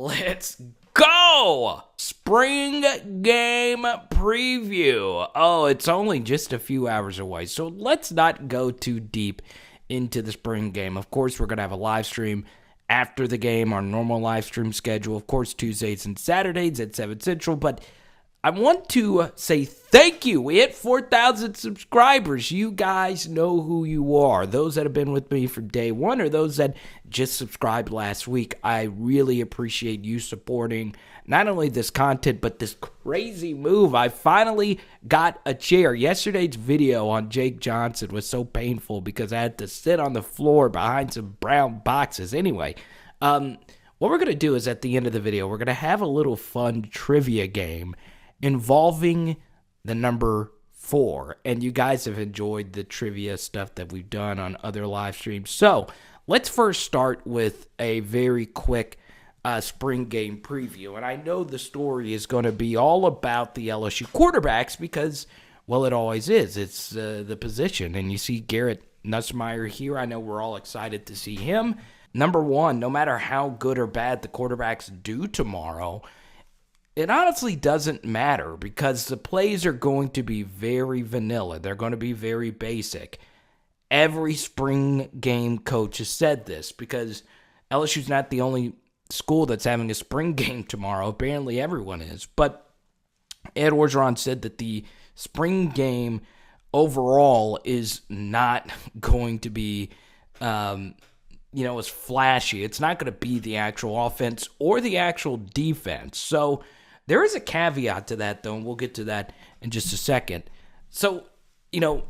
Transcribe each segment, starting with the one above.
Let's go! Spring game preview. Oh, it's only just a few hours away, so let's not go too deep into the spring game. Of course, we're going to have a live stream after the game, our normal live stream schedule. Of course, Tuesdays and Saturdays at 7 Central, but I want to say thank you. We hit 4,000 subscribers. You guys know who you are. Those that have been with me from day one or those that just subscribed last week. I really appreciate you supporting not only this content, but this crazy move. I finally got a chair. Yesterday's video on Jake Johnson was so painful because I had to sit on the floor behind some brown boxes. Anyway, what we're going to do is at the end of the video, we're going to have a little fun trivia game involving the number 4. And you guys have enjoyed the trivia stuff that we've done on other live streams. So let's first start with a very quick spring game preview. And I know the story is going to be all about the LSU quarterbacks because, well, it always is. It's the position. And you see Garrett Nussmeier here. I know we're all excited to see him. Number 1, no matter how good or bad the quarterbacks do tomorrow, it honestly doesn't matter because the plays are going to be very vanilla. They're going to be very basic. Every spring game coach has said this because LSU's not the only school that's having a spring game tomorrow. Apparently everyone is. But Ed Orgeron said that the spring game overall is not going to be as flashy. It's not going to be the actual offense or the actual defense. So there is a caveat to that, though, and we'll get to that in just a second. So,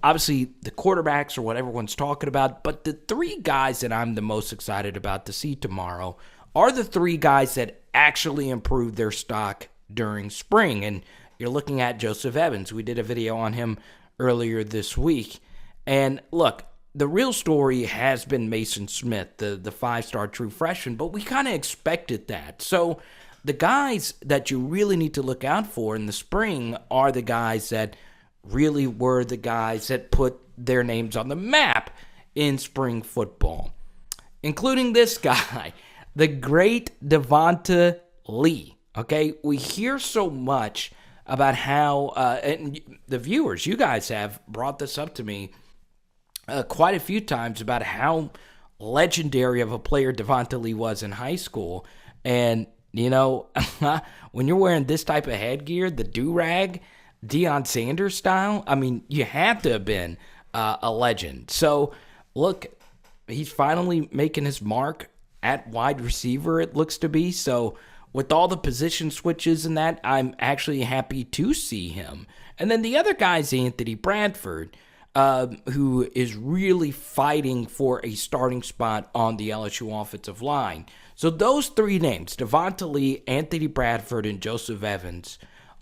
obviously the quarterbacks are what everyone's talking about, but the 3 guys that I'm the most excited about to see tomorrow are the 3 guys that actually improved their stock during spring. And you're looking at Joseph Evans. We did a video on him earlier this week. And look, the real story has been Mason Smith, the 5-star true freshman, but we kind of expected that. So the guys that you really need to look out for in the spring are the guys that really were the guys that put their names on the map in spring football, including this guy, the great Devonta Lee. Okay, we hear so much about how, and the viewers, you guys have brought this up to me quite a few times about how legendary of a player Devonta Lee was in high school. And when you're wearing this type of headgear, the do-rag, Deion Sanders style, I mean, you have to have been a legend. So, look, he's finally making his mark at wide receiver, it looks to be. So, with all the position switches and that, I'm actually happy to see him. And then the other guy's Anthony Bradford, who is really fighting for a starting spot on the LSU offensive line. So those 3 names, Devonta Lee, Anthony Bradford, and Joseph Evans,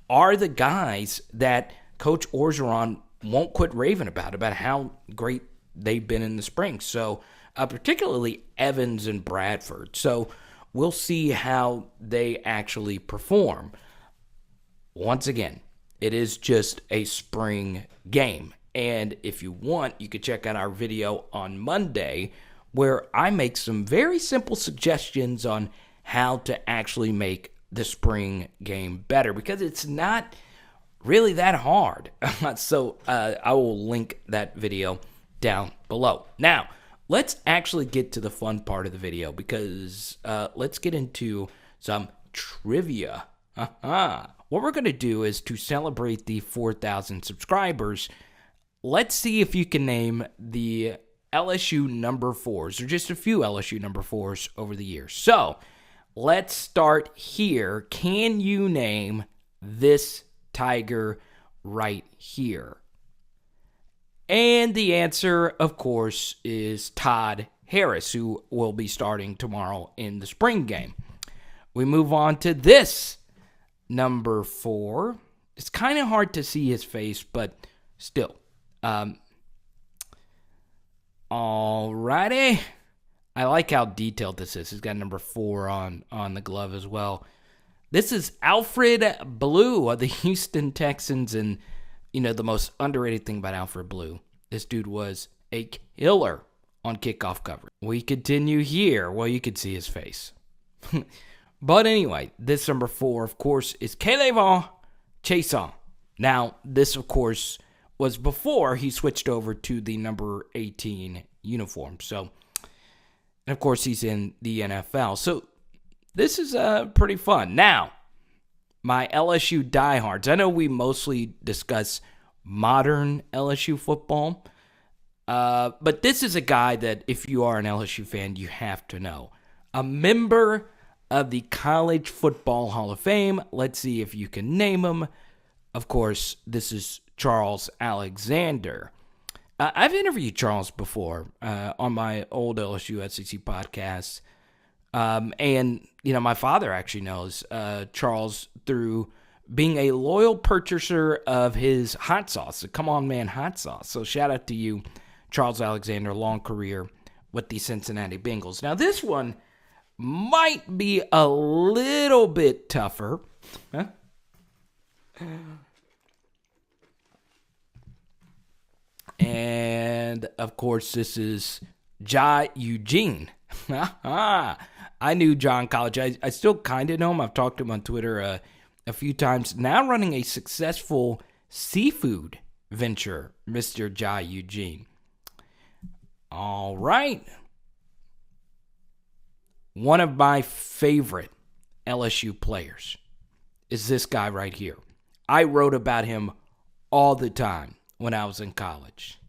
are the guys that Coach Orgeron won't quit raving about how great they've been in the spring. So particularly Evans and Bradford. So we'll see how they actually perform. Once again, it is just a spring game. And if you want, you could check out our video on Monday where I make some very simple suggestions on how to actually make the spring game better because it's not really that hard. So I will link that video down below. Now, let's actually get to the fun part of the video because let's get into some trivia. What we're going to do is to celebrate the 4,000 subscribers, let's see if you can name the LSU number 4s, or just a few LSU number 4s over the years. So, let's start here. Can you name this Tiger right here? And the answer, of course, is Todd Harris, who will be starting tomorrow in the spring game. We move on to this number 4. It's kind of hard to see his face, but still. Alrighty. I like how detailed this is. He's got number 4 on the glove as well. This is Alfred Blue of the Houston Texans, and the most underrated thing about Alfred Blue, this dude was a killer on kickoff coverage. We continue here. Well, you could see his face. But anyway, this number 4, of course, is K'Lavon Chaisson. Now, this, of course, was before he switched over to the number 18 uniform. So, and of course, he's in the NFL. So, this is pretty fun. Now, my LSU diehards. I know we mostly discuss modern LSU football, but this is a guy that if you are an LSU fan, you have to know. A member of the College Football Hall of Fame. Let's see if you can name him. Of course, this is Charles Alexander. I've interviewed Charles before on my old LSU SEC podcast. And, my father actually knows Charles through being a loyal purchaser of his hot sauce, the Come On Man hot sauce. So shout out to you, Charles Alexander, long career with the Cincinnati Bengals. Now, this one might be a little bit tougher. Huh? And, of course, this is GEAUX Eugene. I knew John College. I still kind of know him. I've talked to him on Twitter a few times. Now running a successful seafood venture, Mr. GEAUX Eugene. All right. One of my favorite LSU players is this guy right here. I wrote about him all the time when I was in college.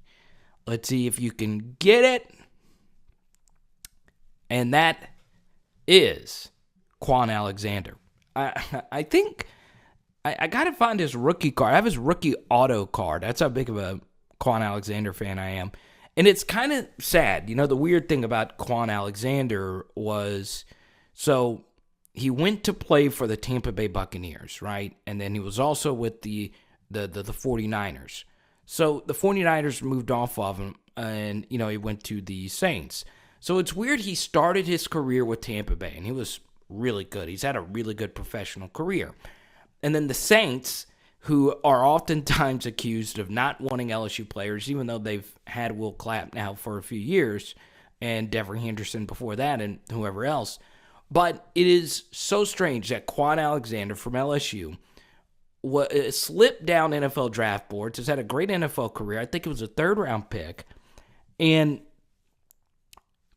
Let's see if you can get it. And that is Quan Alexander. I think I got to find his rookie card. I have his rookie auto card. That's how big of a Quan Alexander fan I am. And it's kind of sad. The weird thing about Quan Alexander was, so he went to play for the Tampa Bay Buccaneers, right? And then he was also with the 49ers. So the 49ers moved off of him, and, he went to the Saints. So it's weird he started his career with Tampa Bay, and he was really good. He's had a really good professional career. And then the Saints, who are oftentimes accused of not wanting LSU players, even though they've had Will Clapp now for a few years, and Devery Henderson before that, and whoever else. But it is so strange that Quan Alexander from LSU slipped down NFL draft boards, has had a great NFL career. I think it was a third-round pick. And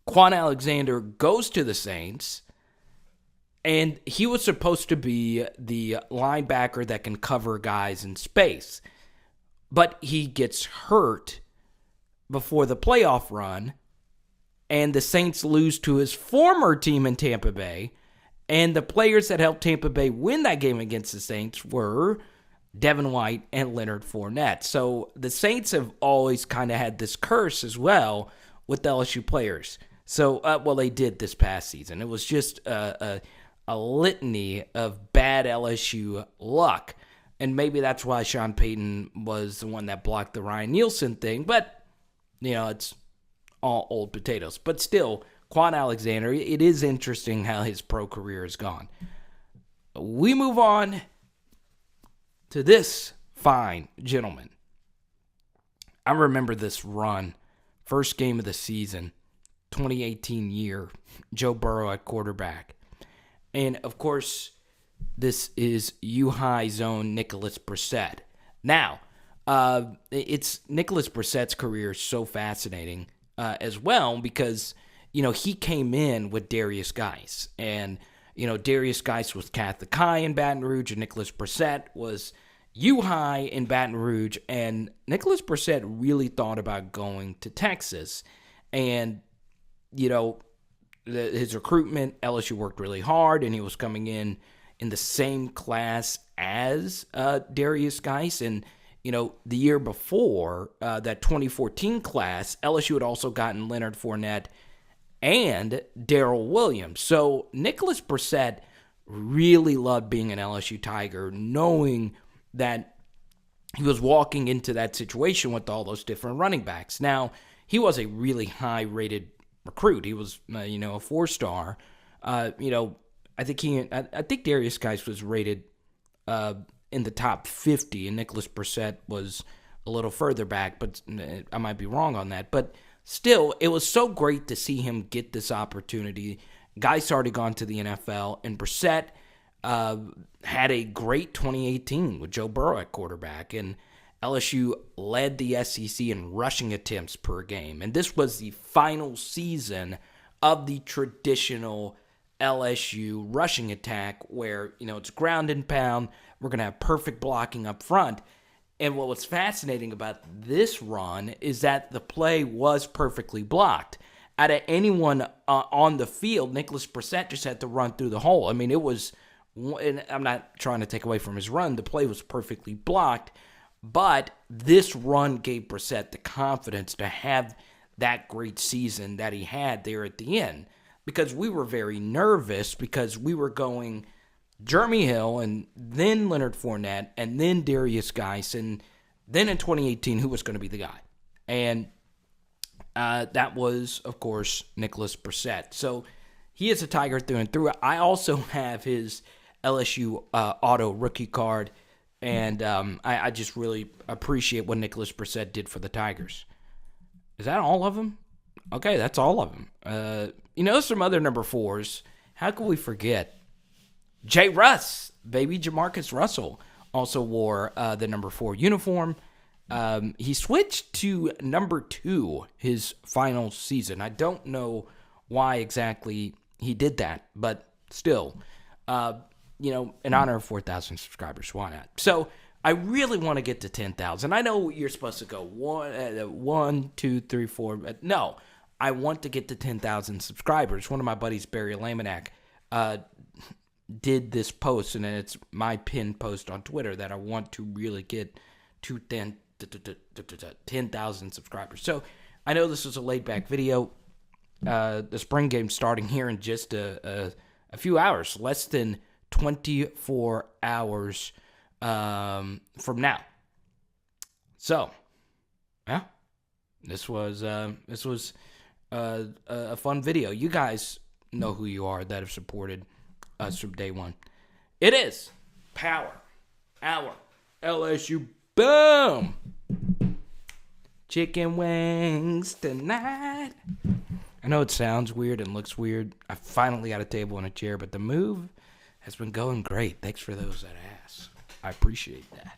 Quan Alexander goes to the Saints, and he was supposed to be the linebacker that can cover guys in space. But he gets hurt before the playoff run, and the Saints lose to his former team in Tampa Bay. And the players that helped Tampa Bay win that game against the Saints were Devin White and Leonard Fournette. So the Saints have always kind of had this curse as well with LSU players. So, they did this past season. It was just a litany of bad LSU luck. And maybe that's why Sean Payton was the one that blocked the Ryan Nielsen thing. But, it's all old potatoes. But still, Quan Alexander, it is interesting how his pro career has gone. We move on to this fine gentleman. I remember this run, first game of the season, 2018 year, Joe Burrow at quarterback. And, of course, this is U-High's own Nicholas Brissett. Now, it's Nicholas Brissett's career is so fascinating as well because, he came in with Darius Geis. And, Darius Geis was Catholic High in Baton Rouge, and Nicholas Brissett was U-High in Baton Rouge. And Nicholas Brissett really thought about going to Texas. And, his recruitment, LSU worked really hard, and he was coming in the same class as Darius Geis. And, the year before, that 2014 class, LSU had also gotten Leonard Fournette and Darrell Williams. So Nicholas Brissett really loved being an LSU Tiger, knowing that he was walking into that situation with all those different running backs. Now, he was a really high-rated recruit. He was, a 4-star. I think Darius Geis was rated in the top 50, and Nicholas Brissett was a little further back, but I might be wrong on that. But still, it was so great to see him get this opportunity, Guys already gone to the NFL, and Brissett had a great 2018 with Joe Burrow at quarterback, and LSU led the SEC in rushing attempts per game. And this was the final season of the traditional LSU rushing attack where, it's ground and pound. We're going to have perfect blocking up front. And what was fascinating about this run is that the play was perfectly blocked. Out of anyone on the field, Nicholas Brissett just had to run through the hole. I mean, it was, and I'm not trying to take away from his run, the play was perfectly blocked, but this run gave Brissett the confidence to have that great season that he had there at the end, because we were very nervous because we were going Jeremy Hill and then Leonard Fournette and then Darius Geis, and then in 2018, who was going to be the guy? And that was, of course, Nicholas Brissett. So he is a Tiger through and through. I also have his LSU auto rookie card, and I just really appreciate what Nicholas Brissett did for the Tigers. Is that all of them? Okay, that's all of them. Some other number 4s. How could we forget? J. Russ, baby Jamarcus Russell, also wore the number 4 uniform. He switched to number 2 his final season. I don't know why exactly he did that, but still, in honor of 4,000 subscribers, why not? So I really want to get to 10,000. I know you're supposed to go 1, 2, 3, 4. No, I want to get to 10,000 subscribers. One of my buddies, Barry Laminack, did this post, and it's my pinned post on Twitter that I want to really get to 10,000 subscribers. So I know this was a laid-back video. The spring game's starting here in just a few hours, less than 24 hours from now. So, yeah, this was a fun video. You guys know who you are that have supported us from day one. It is Power Hour LSU. Boom! Chicken wings tonight. I know it sounds weird and looks weird. I finally got a table and a chair, but the move has been going great. Thanks for those that asked. I appreciate that.